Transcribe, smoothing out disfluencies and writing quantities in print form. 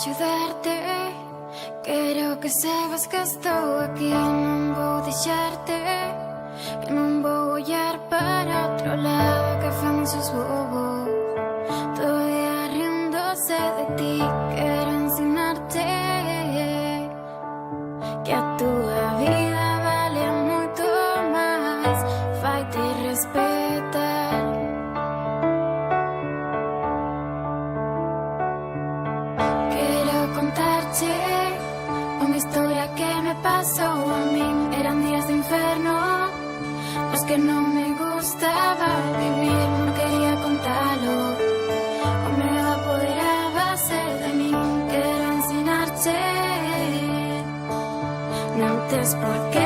ajudar-te. Quero que saibas que estou aqui. Non vou deixar-te, que non vou olhar para outro lado, que famos os bobos. Todavía riéndose de ti. Quero ensinar-te que a tua vida vale moito máis. Vai-te respetar. Quero contar-te unha historia que me pasou a min. Eran días de inferno os que non me gustaba vivir. Non quería contalo, o meu apoderabase de min. Quero ensinarte, non tes por que